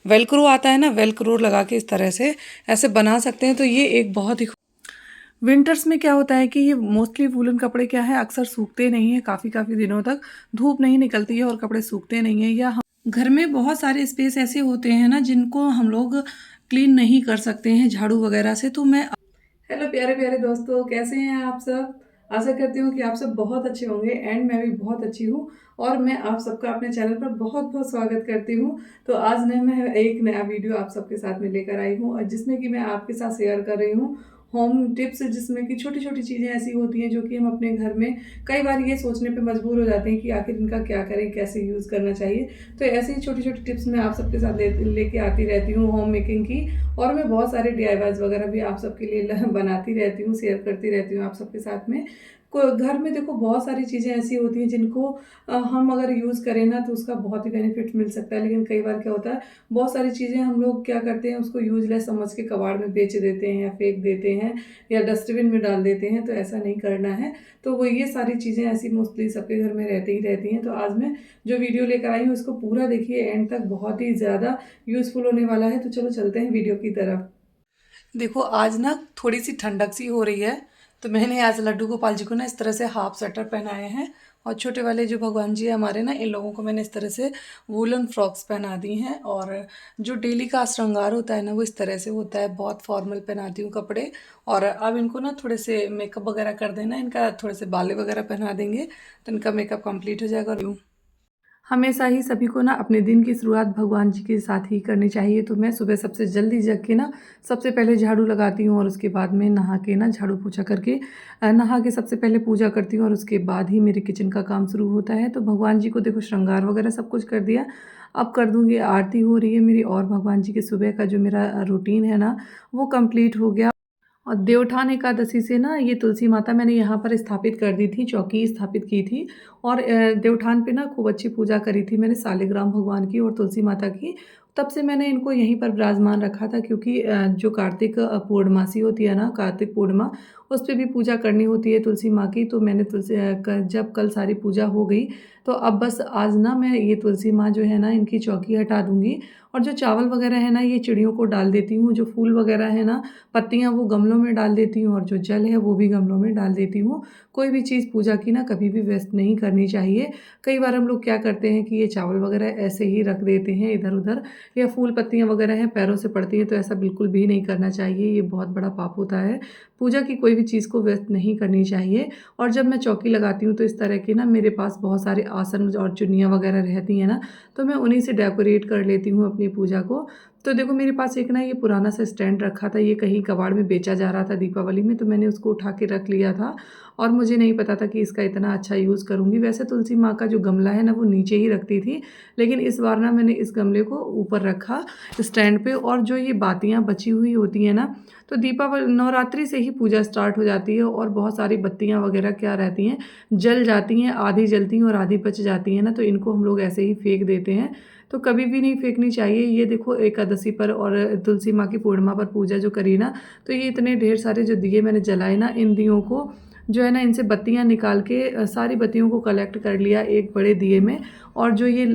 Velcro आता है ना, वेलक्रो लगा के इस तरह से ऐसे बना सकते हैं। तो ये एक बहुत ही विंटर्स में क्या होता है कि ये मोस्टली वूलन कपड़े क्या है, अक्सर सूखते नहीं हैं काफ़ी काफ़ी दिनों तक, धूप नहीं निकलती है और कपड़े सूखते नहीं हैं। या घर में बहुत सारे स्पेस ऐसे होते हैं ना जिनको हम लोग क्लीन नहीं कर सकते हैं झाड़ू वगैरह से। तो मैं हेलो प्यारे प्यारे दोस्तों, कैसे हैं आप सब। आशा करती हूँ कि आप सब बहुत अच्छे होंगे एंड मैं भी बहुत अच्छी हूँ। और मैं आप सबका अपने चैनल पर बहुत बहुत स्वागत करती हूँ। तो आज मैं एक नया वीडियो आप सबके साथ में लेकर आई हूँ और जिसमें कि मैं आपके साथ शेयर कर रही हूँ होम टिप्स, जिसमें कि छोटी छोटी चीज़ें ऐसी होती हैं जो कि हम अपने घर में कई बार ये सोचने पे मजबूर हो जाते हैं कि आखिर इनका क्या करें, कैसे यूज़ करना चाहिए। तो ऐसी ही छोटी छोटी टिप्स मैं आप सबके साथ लेके आती रहती हूँ होम मेकिंग की। और मैं बहुत सारे DIYs वगैरह भी आप सबके लिए बनाती रहती हूँ, शेयर करती रहती हूँ आप सबके साथ में। को घर में देखो बहुत सारी चीज़ें ऐसी होती हैं जिनको हम अगर यूज़ करें ना तो उसका बहुत ही बेनिफिट मिल सकता है। लेकिन कई बार क्या होता है, बहुत सारी चीज़ें हम लोग क्या करते हैं, उसको यूजलेस समझ के कबाड़ में बेच देते हैं या फेंक देते हैं या डस्टबिन में डाल देते हैं। तो ऐसा नहीं करना है। तो वो ये सारी चीज़ें ऐसी मोस्टली सबके घर में रहती ही रहती हैं। तो आज मैं जो वीडियो लेकर आई हूँ इसको पूरा देखिए एंड तक, बहुत ही ज़्यादा यूज़फुल होने वाला है। तो चलो चलते हैं वीडियो की तरफ। देखो आज ना थोड़ी सी ठंडक सी हो रही है। तो मैंने आज लड्डू गोपाल जी को ना इस तरह से हाफ स्वेटर पहनाए हैं। और छोटे वाले जो भगवान जी है हमारे ना, इन लोगों को मैंने इस तरह से वूलन फ्रॉक्स पहना दी हैं। और जो डेली का श्रृंगार होता है ना वो इस तरह से होता है, बहुत फॉर्मल पहनाती हूँ कपड़े। और अब इनको ना थोड़े से मेकअप वगैरह कर देना, इनका थोड़े से बाले वगैरह पहना देंगे तो इनका मेकअप कंप्लीट हो जाएगा। हमेशा ही सभी को ना अपने दिन की शुरुआत भगवान जी के साथ ही करनी चाहिए। तो मैं सुबह सबसे जल्दी जग के ना सबसे पहले झाड़ू लगाती हूँ और उसके बाद में नहा के ना झाड़ू पोछा करके नहा के सबसे पहले पूजा करती हूँ और उसके बाद ही मेरे किचन का काम शुरू होता है। तो भगवान जी को देखो श्रृंगार वगैरह सब कुछ कर दिया। अब कर दूँगी, आरती हो रही है मेरी और भगवान जी के सुबह का जो मेरा रूटीन है ना वो कंप्लीट हो गया। और देवोत्थान एकादशी से ना ये तुलसी माता मैंने यहाँ पर स्थापित कर दी थी, चौकी स्थापित की थी। और देवोत्थान पे ना खूब अच्छी पूजा करी थी मैंने शालिग्राम भगवान की और तुलसी माता की। तब से मैंने इनको यहीं पर विराजमान रखा था, क्योंकि जो कार्तिक पूर्णमासी होती है ना, कार्तिक पूर्णिमा, उस पे भी पूजा करनी होती है तुलसी माँ की। तो मैंने जब कल सारी पूजा हो गई तो अब बस आज ना मैं ये तुलसी माँ जो है ना इनकी चौकी हटा दूँगी। और जो चावल वगैरह है ना ये चिड़ियों को डाल देती हूँ, जो फूल वगैरह है ना, पत्तियाँ, वो गमलों में डाल देती हूँ और जो जल है वो भी गमलों में डाल देती हूँ। कोई भी चीज़ पूजा की ना कभी भी वेस्ट नहीं करनी चाहिए। कई बार हम लोग क्या करते हैं कि ये चावल वगैरह ऐसे ही रख देते हैं इधर-उधर, या फूल पत्तियाँ वगैरह हैं पैरों से पड़ती हैं, तो ऐसा बिल्कुल भी नहीं करना चाहिए, ये बहुत बड़ा पाप होता है। पूजा की कोई भी चीज़ को वेस्ट नहीं करनी चाहिए। और जब मैं चौकी लगाती हूँ तो इस तरह के ना मेरे पास बहुत सारे आसन और चुन्नियाँ वगैरह रहती हैं ना, तो मैं उन्हीं से डेकोरेट कर लेती हूँ अपनी पूजा को। तो देखो मेरे पास एक ना ये पुराना सा स्टैंड रखा था, ये कहीं कबाड़ में बेचा जा रहा था दीपावली में, तो मैंने उसको उठा के रख लिया था। और मुझे नहीं पता था कि इसका इतना अच्छा यूज़ करूँगी। वैसे तुलसी माँ का जो गमला है ना वो नीचे ही रखती थी, लेकिन इस बार ना मैंने इस गमले को ऊपर रखा स्टैंड पे। और जो ये बातियाँ बची हुई होती हैं ना, तो दीपावली नवरात्रि से ही पूजा स्टार्ट हो जाती है और बहुत सारी बत्तियाँ वगैरह क्या रहती हैं, जल जाती हैं, आधी जलती हैं और आधी बच जाती हैं ना, तो इनको हम लोग ऐसे ही फेंक देते हैं। तो कभी भी नहीं फेंकनी चाहिए। ये देखो एकादशी पर और तुलसी माँ की पूर्णिमा पर पूजा जो करी ना, तो ये इतने ढेर सारे जो दिए मैंने जलाए ना, इन दियों को जो है ना इनसे बत्तियाँ निकाल के सारी बत्तियों को कलेक्ट कर लिया एक बड़े दिए में। और जो ये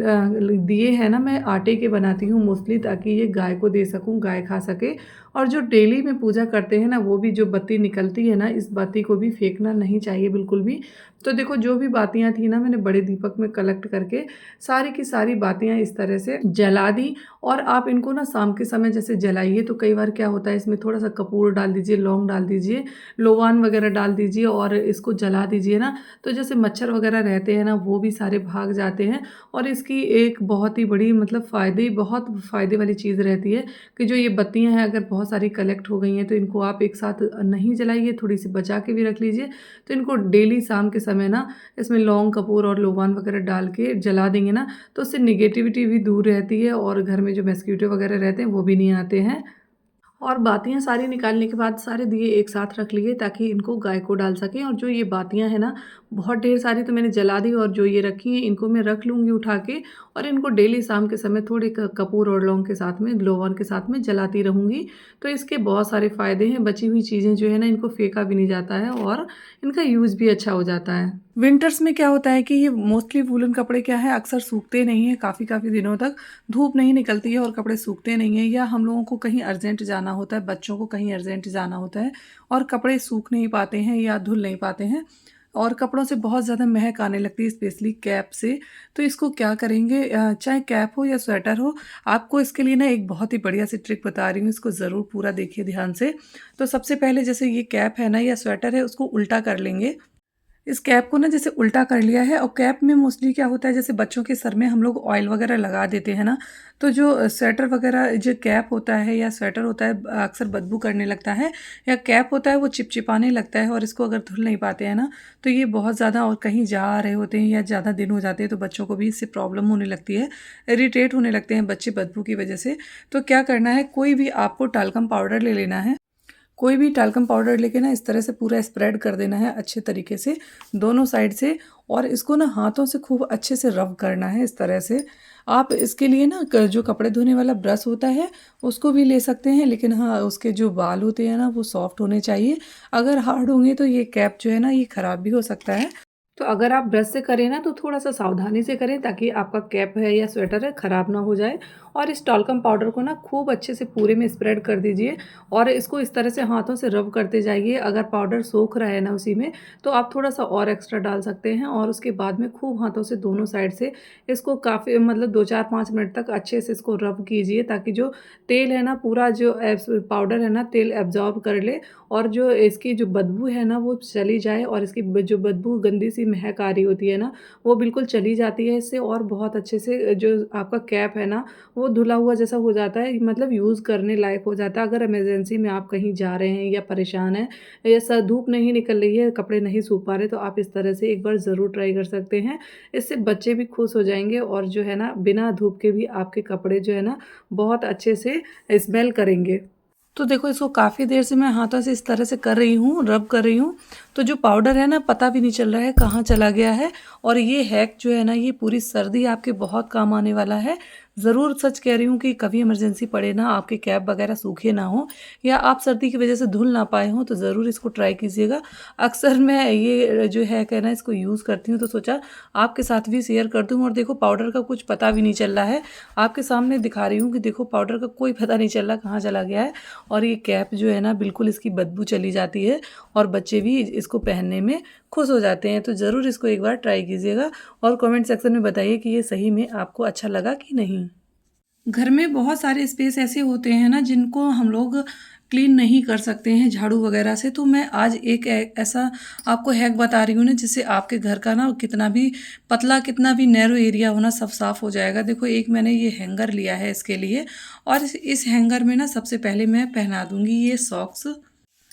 दिए हैं ना मैं आटे के बनाती हूँ मोस्टली, ताकि ये गाय को दे सकूँ, गाय खा सके। और जो डेली में पूजा करते हैं ना वो भी जो बत्ती निकलती है ना, इस बत्ती को भी फेंकना नहीं चाहिए बिल्कुल भी। तो देखो जो भी बातियाँ थी ना मैंने बड़े दीपक में कलेक्ट करके सारी की सारी बातियाँ इस तरह से जला दी। और आप इनको ना शाम के समय जैसे जलाइए तो कई बार क्या होता है, इसमें थोड़ा सा कपूर डाल दीजिए, लौंग डाल दीजिए, लोवान वगैरह डाल दीजिए और इसको जला दीजिए ना, तो जैसे मच्छर वगैरह रहते हैं ना वो भी सारे भाग जाते हैं। और इसकी एक बहुत ही बड़ी मतलब बहुत फ़ायदे वाली चीज़ रहती है कि जो ये बत्तियाँ हैं अगर बहुत सारी कलेक्ट हो गई हैं तो इनको आप एक साथ नहीं जलाइए, थोड़ी सी बचा के भी रख लीजिए। तो इनको डेली शाम के समय ना इसमें लौंग, कपूर और लोबान वगैरह डाल के जला देंगे ना, तो उससे निगेटिविटी भी दूर रहती है और घर में जो मस्कीटो वगैरह रहते हैं वो भी नहीं आते हैं। और बातियाँ सारी निकालने के बाद सारे दिए एक साथ रख लिए ताकि इनको गाय को डाल सकें। और जो ये बातियाँ हैं ना बहुत ढेर सारी तो मैंने जला दी, और जो ये रखी हैं इनको मैं रख लूँगी उठा के। और इनको डेली शाम के समय थोड़े कपूर और लौंग के साथ में, लोबान के साथ में जलाती रहूँगी। तो इसके बहुत सारे फ़ायदे हैं। बची हुई चीज़ें जो है ना इनको फेंका भी नहीं जाता है और इनका यूज़ भी अच्छा हो जाता है। विंटर्स में क्या होता है कि ये मोस्टली वूलन कपड़े क्या है अक्सर सूखते नहीं हैं काफ़ी दिनों तक, धूप नहीं निकलती है और कपड़े सूखते नहीं हैं, या हम लोगों को कहीं अर्जेंट जाना होता है, बच्चों को कहीं अर्जेंट जाना होता है और कपड़े सूख नहीं पाते हैं या धुल नहीं पाते हैं और कपड़ों से बहुत ज़्यादा महक आने लगती है, स्पेशली कैप से। तो इसको क्या करेंगे, चाहे कैप हो या स्वेटर हो, आपको इसके लिए ना एक बहुत ही बढ़िया सी ट्रिक बता रही हूँ, इसको ज़रूर पूरा देखिए ध्यान से। तो सबसे पहले जैसे ये कैप है ना या स्वेटर है, उसको उल्टा कर लेंगे। इस कैप को ना जैसे उल्टा कर लिया है, और कैप में मोस्टली क्या होता है, जैसे बच्चों के सर में हम लोग ऑयल वगैरह लगा देते हैं ना, तो जो स्वेटर वगैरह जो कैप होता है या स्वेटर होता है अक्सर बदबू करने लगता है, या कैप होता है वो चिपचिपाने लगता है, और इसको अगर धुल नहीं पाते हैं ना तो ये बहुत ज़्यादा, और कहीं जा रहे होते हैं या ज़्यादा दिन हो जाते हैं तो बच्चों को भी इससे प्रॉब्लम होने लगती है, इरिटेट होने लगते हैं बच्चे बदबू की वजह से। तो क्या करना है, कोई भी आपको टाल्कम पाउडर ले लेना है, कोई भी टाल्कम पाउडर लेके ना इस तरह से पूरा स्प्रेड कर देना है अच्छे तरीके से दोनों साइड से, और इसको ना हाथों से खूब अच्छे से रब करना है इस तरह से। आप इसके लिए ना जो कपड़े धोने वाला ब्रश होता है उसको भी ले सकते हैं, लेकिन हाँ उसके जो बाल होते हैं ना वो सॉफ्ट होने चाहिए। अगर हार्ड होंगे तो ये कैप जो है ना ये ख़राब भी हो सकता है। तो अगर आप ब्रश से करें ना तो थोड़ा-सा सावधानी से करें, ताकि आपका कैप है या स्वेटर है ख़राब ना हो जाए। और इस टाल्कम पाउडर को ना खूब अच्छे से पूरे में स्प्रेड कर दीजिए, और इसको इस तरह से हाथों से रब करते जाइए। अगर पाउडर सोख रहा है ना उसी में, तो आप थोड़ा-सा और एक्स्ट्रा डाल सकते हैं, और उसके बाद में खूब हाथों से दोनों साइड से इसको काफ़ी मतलब 2, 4, 5 मिनट तक अच्छे से इसको रब कीजिए, ताकि जो तेल है ना पूरा जो एब्स पाउडर है ना तेल एब्ज़ॉर्ब कर ले, और जो इसकी जो बदबू है ना वो चली जाए, और इसकी जो बदबू गंदी सी महक आ रही होती है ना वो बिल्कुल चली जाती है इससे, और बहुत अच्छे से जो आपका कैप है ना वो धुला हुआ जैसा हो जाता है, मतलब यूज़ करने लायक हो जाता है। अगर इमरजेंसी में आप कहीं जा रहे हैं या परेशान हैं या धूप नहीं निकल रही है, कपड़े नहीं सूख पा रहे, तो आप इस तरह से एक बार ज़रूर ट्राई कर सकते हैं। इससे बच्चे भी खुश हो जाएंगे, और जो है ना बिना धूप के भी आपके कपड़े जो है ना बहुत अच्छे से स्मेल करेंगे। तो देखो इसको काफ़ी देर से मैं हाथों से इस तरह से कर रही हूँ, रब कर रही हूँ, तो जो पाउडर है ना पता भी नहीं चल रहा है कहाँ चला गया है। और ये हैक जो है ना ये पूरी सर्दी आपके बहुत काम आने वाला है। ज़रूर सच कह रही हूँ कि कभी इमरजेंसी पड़े ना, आपके कैप वगैरह सूखे ना हो, या आप सर्दी की वजह से धुल ना पाए हों, तो ज़रूर इसको ट्राई कीजिएगा। अक्सर मैं ये जो हैक है ना इसको यूज़ करती हूँ, तो सोचा आपके साथ भी शेयर कर दूँ। और देखो पाउडर का कुछ पता भी नहीं चल रहा है, आपके सामने दिखा रही हूँ कि देखो पाउडर का कोई पता नहीं चल रहा कहाँ चला गया है। और ये कैप जो है ना बिल्कुल इसकी बदबू चली जाती है, और बच्चे भी इसको पहनने में खुश हो जाते हैं। तो ज़रूर इसको एक बार ट्राई कीजिएगा, और कमेंट सेक्शन में बताइए कि ये सही में आपको अच्छा लगा कि नहीं। घर में बहुत सारे स्पेस ऐसे होते हैं ना जिनको हम लोग क्लीन नहीं कर सकते हैं झाड़ू वगैरह से, तो मैं आज एक ऐसा आपको हैक बता रही हूँ ना, जिससे आपके घर का ना कितना भी पतला कितना भी नैरो एरिया होना सब साफ़ हो जाएगा। देखो एक मैंने ये हैंगर लिया है इसके लिए, और इस हैंगर में ना सबसे पहले मैं पहना दूँगी ये सॉक्स।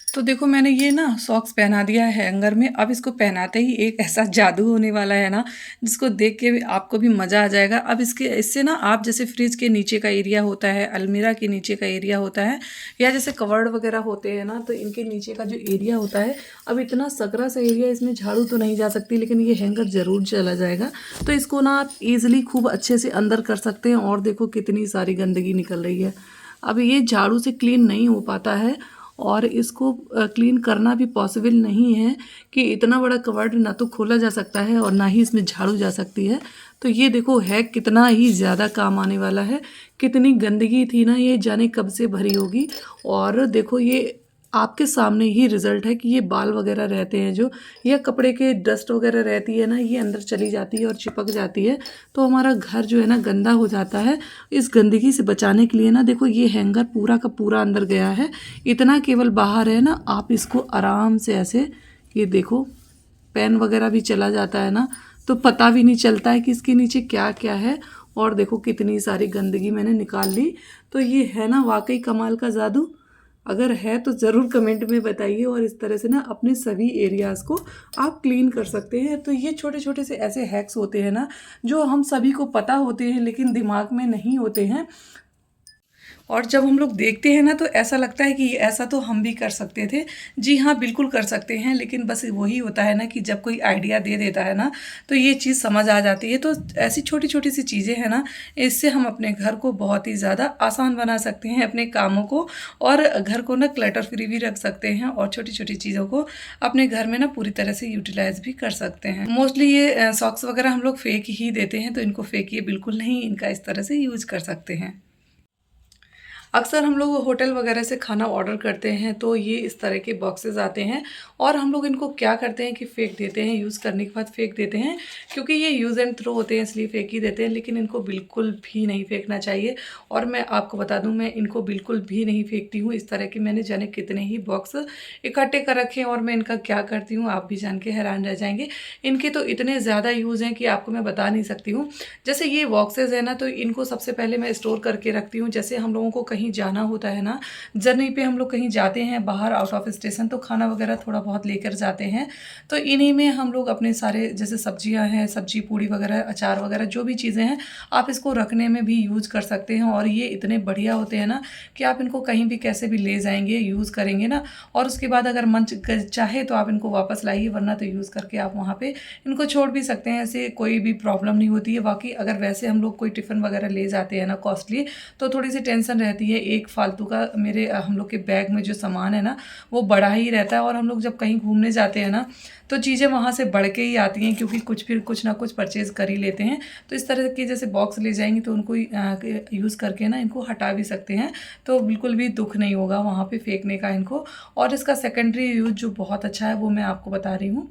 तो देखो मैंने ये ना सॉक्स पहना दिया है हैंगर में। अब इसको पहनाते ही एक ऐसा जादू होने वाला है ना, जिसको देख के भी आपको भी मज़ा आ जाएगा। अब इससे ना आप जैसे फ्रिज के नीचे का एरिया होता है, अलमीरा के नीचे का एरिया होता है, या जैसे कवर्ड वगैरह होते हैं ना, तो इनके नीचे का जो एरिया होता है, अब इतना सकरा सा एरिया, इसमें झाड़ू तो नहीं जा सकती, लेकिन ये हैंगर ज़रूर चला जाएगा। तो इसको ना आप ईज़िली खूब अच्छे से अंदर कर सकते हैं, और देखो कितनी सारी गंदगी निकल रही है। अब ये झाड़ू से क्लीन नहीं हो पाता है, और इसको क्लीन करना भी पॉसिबल नहीं है, कि इतना बड़ा कवर्ड ना तो खोला जा सकता है और ना ही इसमें झाड़ू जा सकती है। तो ये देखो हैक कितना ही ज़्यादा काम आने वाला है। कितनी गंदगी थी ना, ये जाने कब से भरी होगी। और देखो ये आपके सामने ही रिज़ल्ट है कि ये बाल वगैरह रहते हैं जो, या कपड़े के डस्ट वगैरह रहती है ना, ये अंदर चली जाती है और चिपक जाती है, तो हमारा घर जो है ना गंदा हो जाता है। इस गंदगी से बचाने के लिए ना देखो ये हैंगर पूरा का पूरा अंदर गया है, इतना केवल बाहर है ना। आप इसको आराम से ऐसे, ये देखो पेन वगैरह भी चला जाता है ना, तो पता भी नहीं चलता है कि इसके नीचे क्या क्या है। और देखो कितनी सारी गंदगी मैंने निकाल ली। तो ये है ना वाकई कमाल का जादू। अगर है तो ज़रूर कमेंट में बताइए, और इस तरह से ना अपने सभी एरियाज़ को आप क्लीन कर सकते हैं। तो ये छोटे छोटे से ऐसे हैक्स होते हैं ना, जो हम सभी को पता होते हैं लेकिन दिमाग में नहीं होते हैं। और जब हम लोग देखते हैं ना तो ऐसा लगता है कि ऐसा तो हम भी कर सकते थे। जी हाँ, बिल्कुल कर सकते हैं, लेकिन बस वही होता है ना कि जब कोई आइडिया दे देता है ना तो ये चीज़ समझ आ जाती है। तो ऐसी छोटी-छोटी सी चीज़ें हैं ना, इससे हम अपने घर को बहुत ही ज़्यादा आसान बना सकते हैं, अपने कामों को, और घर को ना क्लटर फ्री भी रख सकते हैं और छोटी-छोटी चीज़ों को अपने घर में ना पूरी तरह से यूटिलाइज़ भी कर सकते हैं। मोस्टली ये सॉक्स वगैरह हम लोग फेंक ही देते हैं, तो इनको फेंकिए बिल्कुल नहीं, इनका इस तरह से यूज़ कर सकते हैं। अक्सर हम लोग होटल वगैरह से खाना ऑर्डर करते हैं तो ये इस तरह के बॉक्सेस आते हैं, और हम लोग इनको क्या करते हैं कि फेंक देते हैं, यूज़ करने के बाद फेंक देते हैं, क्योंकि ये यूज़ एंड थ्रो होते हैं इसलिए फेंक ही देते हैं। लेकिन इनको बिल्कुल भी नहीं फेंकना चाहिए, और मैं आपको बता दूं, मैं इनको बिल्कुल भी नहीं फेंकती हूँ। इस तरह के मैंने जाने कितने ही बॉक्स इकट्ठे कर रखे हैं, और मैं इनका क्या करती हूँ आप भी जान के हैरान रह जाएंगे। इनके तो इतने ज़्यादा यूज़ हैं कि आपको मैं बता नहीं सकती हूँ। जैसे ये बॉक्सेस है ना, तो इनको सबसे पहले मैं स्टोर करके रखती हूँ। जैसे हम लोगों को कहीं जाना होता है ना, जर्नी पे हम लोग कहीं जाते हैं बाहर आउट ऑफ स्टेशन, तो खाना वगैरह थोड़ा बहुत लेकर जाते हैं, तो इन्हीं में हम लोग अपने सारे जैसे सब्जियां हैं, सब्जी पूड़ी वगैरह, अचार वगैरह जो भी चीज़ें हैं, आप इसको रखने में भी यूज़ कर सकते हैं। और ये इतने बढ़िया होते हैं ना कि आप इनको कहीं भी कैसे भी ले जाएंगे, यूज़ करेंगे ना, और उसके बाद अगर मन चाहे तो आप इनको वापस लाइए, वरना तो यूज़ करके आप वहाँ पे इनको छोड़ भी सकते हैं। ऐसे कोई भी प्रॉब्लम नहीं होती है। बाकी अगर वैसे हम लोग कोई टिफ़िन वगैरह ले जाते हैं ना कॉस्टली, तो थोड़ी सी टेंशन रहती है। एक फालतू का मेरे हम लोग के बैग में जो सामान है ना वो बड़ा ही रहता है, और हम लोग जब कहीं घूमने जाते हैं ना तो चीज़ें वहाँ से बढ़ के ही आती हैं, क्योंकि फिर कुछ ना कुछ परचेज़ कर ही लेते हैं। तो इस तरह के जैसे बॉक्स ले जाएंगे तो उनको यूज़ करके ना इनको हटा भी सकते हैं, तो बिल्कुल भी दुख नहीं होगा वहाँ पे फेंकने का इनको। और इसका सेकेंडरी यूज़ जो बहुत अच्छा है वो मैं आपको बता रही हूँ।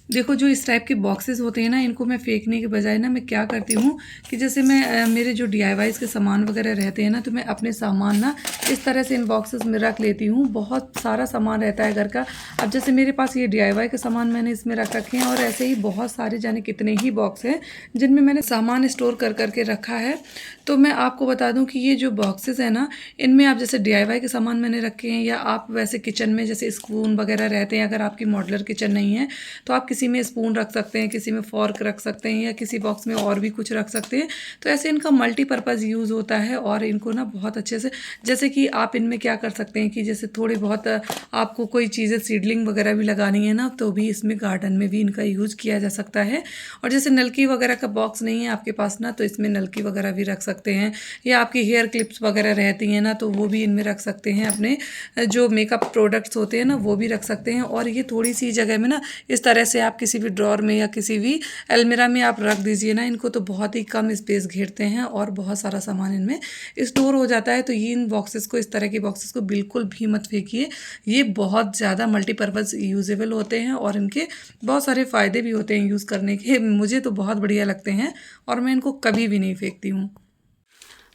देखो, जो इस टाइप के बॉक्सेस होते हैं ना, इनको मैं फेंकने के बजाय ना मैं क्या करती हूँ कि जैसे मैं मेरे जो DIYs के सामान वगैरह रहते हैं ना, तो मैं अपने सामान ना इस तरह से इन बॉक्सेस में रख लेती हूँ। बहुत सारा सामान रहता है घर का। अब जैसे मेरे पास ये DIY के सामान मैंने इसमें रख रखे हैं, और ऐसे ही बहुत सारे जाने कितने ही बॉक्स हैं जिनमें मैंने सामान स्टोर कर करके रखा है। तो मैं आपको बता दूँ कि ये जो बॉक्सेस हैं ना, इनमें आप जैसे DIY के सामान मैंने रखे हैं, या आप वैसे किचन में जैसे स्पून वगैरह रहते हैं, अगर आपकी मॉड्यूलर किचन नहीं है तो आप किसी में स्पून रख सकते हैं, किसी में फॉर्क रख सकते हैं, या किसी बॉक्स में और भी कुछ रख सकते हैं। तो ऐसे इनका मल्टीपर्पज़ यूज़ होता है, और इनको ना बहुत अच्छे से, जैसे कि आप इनमें क्या कर सकते हैं कि जैसे थोड़ी बहुत आपको कोई चीज़ें सीडलिंग वगैरह भी लगानी है ना, तो भी इसमें गार्डन में भी इनका यूज़ किया जा सकता है। और जैसे नलकी वगैरह का बॉक्स नहीं है आपके पास ना, तो इसमें नलकी वगैरह भी रख सकते हैं, या आपकी हेयर क्लिप्स वगैरह रहती हैं ना, तो वो भी इनमें रख सकते हैं। अपने जो मेकअप प्रोडक्ट्स होते हैं ना वो भी रख सकते हैं। और ये थोड़ी सी जगह में ना इस तरह से आप किसी भी ड्रॉर में या किसी भी अलमीरा में आप रख दीजिए ना इनको, तो बहुत ही कम स्पेस घेरते हैं और बहुत सारा सामान इनमें स्टोर हो जाता है। तो ये इन बॉक्सेस को, इस तरह के बॉक्सेस को बिल्कुल भी मत फेंकिए। ये बहुत ज़्यादा मल्टीपर्पज़ यूजेबल होते हैं, और इनके बहुत सारे फ़ायदे भी होते हैं यूज़ करने के। मुझे तो बहुत बढ़िया लगते हैं, और मैं इनको कभी भी नहीं फेंकती हूँ।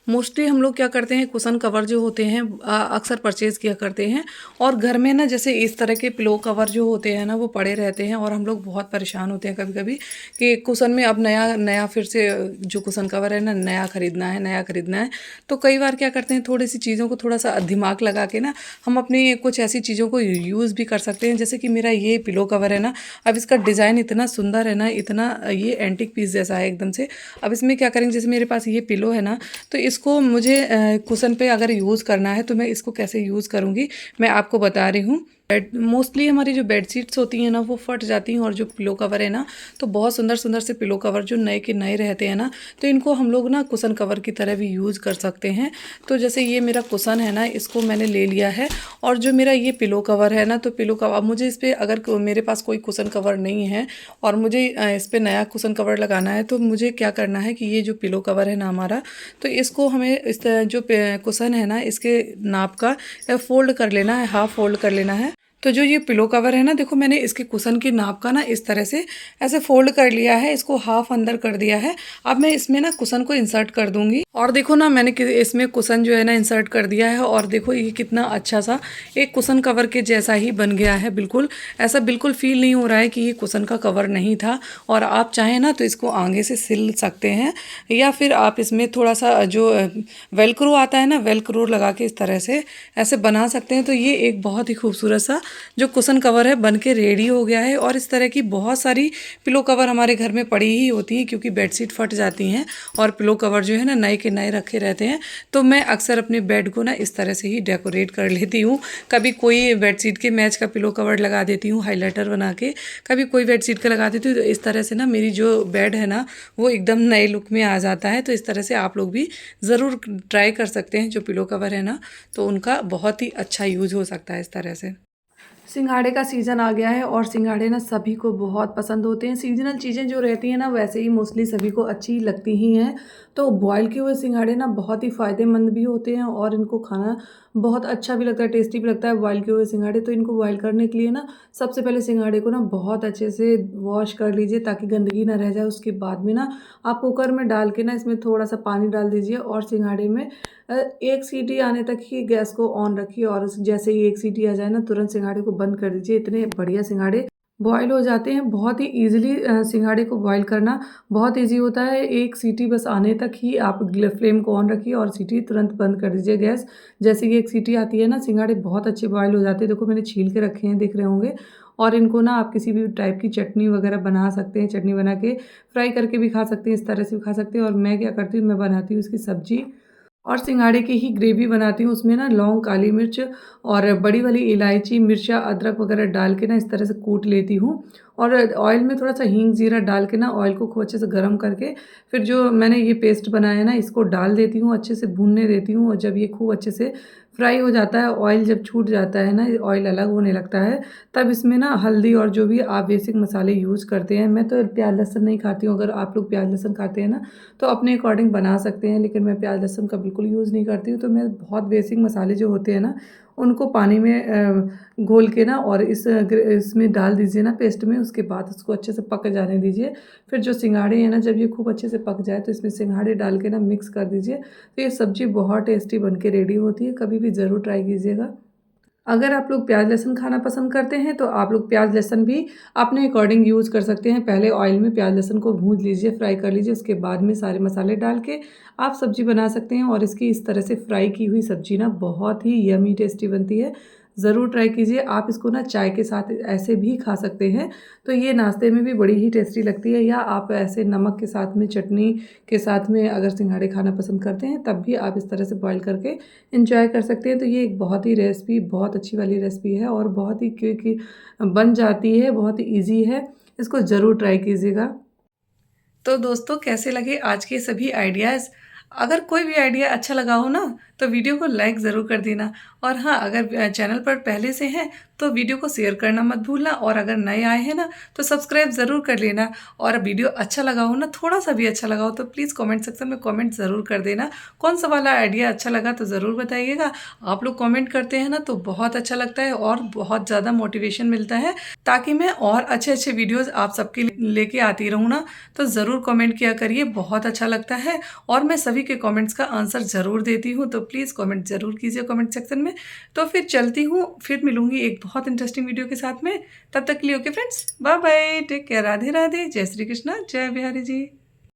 मोस्टली हम लोग क्या करते हैं, कुशन कवर जो होते हैं अक्सर परचेज़ किया करते हैं, और घर में ना जैसे इस तरह के पिलो कवर जो होते हैं ना वो पड़े रहते हैं, और हम लोग बहुत परेशान होते हैं कभी कभी कि कुशन में अब नया नया फिर से जो कुशन कवर है ना नया ख़रीदना है। तो कई बार क्या करते हैं, थोड़ी सी चीज़ों को थोड़ा सा दिमाग लगा के ना हम अपनी कुछ ऐसी चीज़ों को यूज़ भी कर सकते हैं। जैसे कि मेरा ये पिलो कवर है ना, अब इसका डिज़ाइन इतना सुंदर है ना, इतना ये एंटीक पीस जैसा है एकदम से। अब इसमें क्या करेंगे, जैसे मेरे पास ये पिलो है ना, तो इसको मुझे कुशन पे अगर यूज़ करना है तो मैं इसको कैसे यूज़ करूँगी मैं आपको बता रही हूँ। मोस्टली हमारी जो बेडशीट्स होती हैं ना वो फट जाती हैं, और जो पिलो कवर है ना तो बहुत सुंदर सुंदर से पिलो कवर जो नए के नए रहते हैं ना, तो इनको हम लोग ना कुशन कवर की तरह भी यूज़ कर सकते हैं। तो जैसे ये मेरा कुशन है ना, इसको मैंने ले लिया है, और जो मेरा ये पिलो कवर है ना, तो पिलो कवर मुझे इस पर, अगर मेरे पास कोई कुशन कवर नहीं है और मुझे इस पर नया कुशन कवर लगाना है, तो मुझे क्या करना है कि ये जो पिलो कवर है ना हमारा, तो इसको हमें इस जो कुशन है ना इसके नाप का फोल्ड कर लेना है, हाफ फोल्ड कर लेना है। तो जो ये पिलो कवर है ना, देखो मैंने इसके कुशन की नाप का ना इस तरह से ऐसे फोल्ड कर लिया है, इसको हाफ अंदर कर दिया है। अब मैं इसमें ना कुशन को इंसर्ट कर दूंगी, और देखो ना मैंने इसमें कुशन जो है ना इंसर्ट कर दिया है, और देखो ये कितना अच्छा सा एक कुशन कवर के जैसा ही बन गया है। बिल्कुल ऐसा बिल्कुल फील नहीं हो रहा है कि ये कुशन का कवर नहीं था। और आप चाहें ना तो इसको आगे से सिल सकते हैं, या फिर आप इसमें थोड़ा सा जो वेलक्रो आता है ना, वेलक्रो लगा के इस तरह से ऐसे बना सकते हैं। तो ये एक बहुत ही खूबसूरत सा जो कुशन कवर है बन के रेडी हो गया है। और इस तरह की बहुत सारी पिलो कवर हमारे घर में पड़ी ही होती हैं, क्योंकि बेडशीट फट जाती हैं और पिलो कवर जो है ना नए के नए रखे रहते हैं। तो मैं अक्सर अपने बेड को ना इस तरह से ही डेकोरेट कर लेती हूँ। कभी कोई बेडशीट के मैच का पिलो कवर लगा देती हूँ हाइलाइटर बना के, कभी कोई बेडशीट का लगा देती हूँ। तो इस तरह से ना मेरी जो बेड है ना वो एकदम नए लुक में आ जाता है। तो इस तरह से आप लोग भी ज़रूर ट्राई कर सकते हैं। जो पिलो कवर है ना तो उनका बहुत ही अच्छा यूज हो सकता है इस तरह से। सिंघाड़े का सीज़न आ गया है और सिंघाड़े ना सभी को बहुत पसंद होते हैं। सीजनल चीज़ें जो रहती हैं ना वैसे ही मोस्टली सभी को अच्छी लगती ही हैं। तो बॉयल किए हुए सिंघाड़े ना बहुत ही फ़ायदेमंद भी होते हैं और इनको खाना बहुत अच्छा भी लगता है, टेस्टी भी लगता है बॉयल किए हुए सिंघाड़े। तो इनको बॉयल करने के लिए ना सबसे पहले सिंघाड़े को ना बहुत अच्छे से वॉश कर लीजिए ताकि गंदगी ना रह जाए। उसके बाद में ना आप कुकर में डाल के ना इसमें थोड़ा सा पानी डाल दीजिए और सिंघाड़े में एक सीटी आने तक ही गैस को ऑन रखिए और जैसे ही एक सीटी आ जाए ना तुरंत सिंघाड़े को बंद कर दीजिए। इतने बढ़िया सिंघाड़े बॉयल हो जाते हैं। बहुत ही ईज़िली सिंघाड़े को बॉयल करना बहुत ईज़ी होता है। एक सीटी बस आने तक ही आप फ्लेम को ऑन रखिए और सीटी तुरंत बंद कर दीजिए गैस। जैसे ही एक सीटी आती है ना सिंघाड़े बहुत अच्छे बॉयल हो जाते हैं। देखो मैंने छील के रखे हैं, दिख रहे होंगे। और इनको ना आप किसी भी टाइप की चटनी वगैरह बना सकते हैं। चटनी बना के फ्राई करके भी खा सकते हैं, इस तरह से भी खा सकते हैं। और मैं क्या करती हूँ, मैं बनाती हूँ इसकी सब्जी और सिंघाड़े की ही ग्रेवी बनाती हूँ। उसमें ना लौंग, काली मिर्च और बड़ी वाली इलायची, मिर्चा, अदरक वगैरह डाल के ना इस तरह से कूट लेती हूँ। और ऑयल में थोड़ा सा हींग, जीरा डाल के ना ऑयल को खूब अच्छे से गर्म करके फिर जो मैंने ये पेस्ट बनाया है ना इसको डाल देती हूँ, अच्छे से भूनने देती हूँ। और जब ये खूब अच्छे से फ्राई हो जाता है, ऑयल जब छूट जाता है ना, ऑयल अलग होने लगता है, तब इसमें ना हल्दी और जो भी आप बेसिक मसाले यूज़ करते हैं। मैं तो प्याज लहसुन नहीं खाती हूँ, अगर आप लोग प्याज लहसुन खाते हैं ना तो अपने अकॉर्डिंग बना सकते हैं, लेकिन मैं प्याज लहसुन का बिल्कुल यूज़ नहीं करती हूँ। तो मैं बहुत बेसिक मसाले जो होते हैं ना उनको पानी में घोल के ना और इसमें डाल दीजिए ना पेस्ट में। उसके बाद उसको अच्छे से पक जाने दीजिए। फिर जो सिंघाड़े हैं ना जब ये खूब अच्छे से पक जाए तो इसमें सिंघाड़े डाल के ना मिक्स कर दीजिए। तो ये सब्ज़ी बहुत टेस्टी बन के रेडी होती है। कभी भी ज़रूर ट्राई कीजिएगा। अगर आप लोग प्याज लहसुन खाना पसंद करते हैं तो आप लोग प्याज लहसुन भी अपने अकॉर्डिंग यूज़ कर सकते हैं। पहले ऑयल में प्याज लहसुन को भून लीजिए, फ्राई कर लीजिए। उसके बाद में सारे मसाले डाल के आप सब्ज़ी बना सकते हैं। और इसकी इस तरह से फ्राई की हुई सब्ज़ी ना बहुत ही यमी टेस्टी बनती है। ज़रूर ट्राई कीजिए। आप इसको ना चाय के साथ ऐसे भी खा सकते हैं। तो ये नाश्ते में भी बड़ी ही टेस्टी लगती है, या आप ऐसे नमक के साथ में, चटनी के साथ में अगर सिंघाड़े खाना पसंद करते हैं तब भी आप इस तरह से बॉयल करके एंजॉय कर सकते हैं। तो ये एक बहुत ही रेसिपी, बहुत अच्छी वाली रेसिपी है और बहुत ही क्विक बन जाती है, बहुत ही ईज़ी है। इसको ज़रूर ट्राई कीजिएगा। तो दोस्तों कैसे लगे आज के सभी आइडियाज़? अगर कोई भी आइडिया अच्छा लगा हो ना तो वीडियो को लाइक ज़रूर कर देना। और हाँ, अगर चैनल पर पहले से हैं तो वीडियो को शेयर करना मत भूलना। और अगर नए आए हैं ना तो सब्सक्राइब ज़रूर कर लेना। और वीडियो अच्छा लगा हो ना, थोड़ा सा भी अच्छा लगा हो तो प्लीज़ कमेंट सेक्शन में कमेंट ज़रूर कर देना। कौन सा वाला आइडिया अच्छा लगा तो ज़रूर बताइएगा। आप लोग कमेंट करते हैं ना तो बहुत अच्छा लगता है और बहुत ज़्यादा मोटिवेशन मिलता है, ताकि मैं और अच्छे अच्छे वीडियोज़ आप सबके लेके आती रहूँ ना। तो ज़रूर कमेंट किया करिए, बहुत अच्छा लगता है। और मैं सभी के कमेंट्स का आंसर ज़रूर देती हूँ, तो प्लीज़ कमेंट ज़रूर कीजिए कमेंट सेक्शन में। तो फिर चलती हूँ, फिर मिलूँगी एक बहुत इंटरेस्टिंग वीडियो के साथ में। तब तक के लिए okay friends, bye bye, take care, Radhe Radhe, जय श्री कृष्णा, जय बिहारी जी।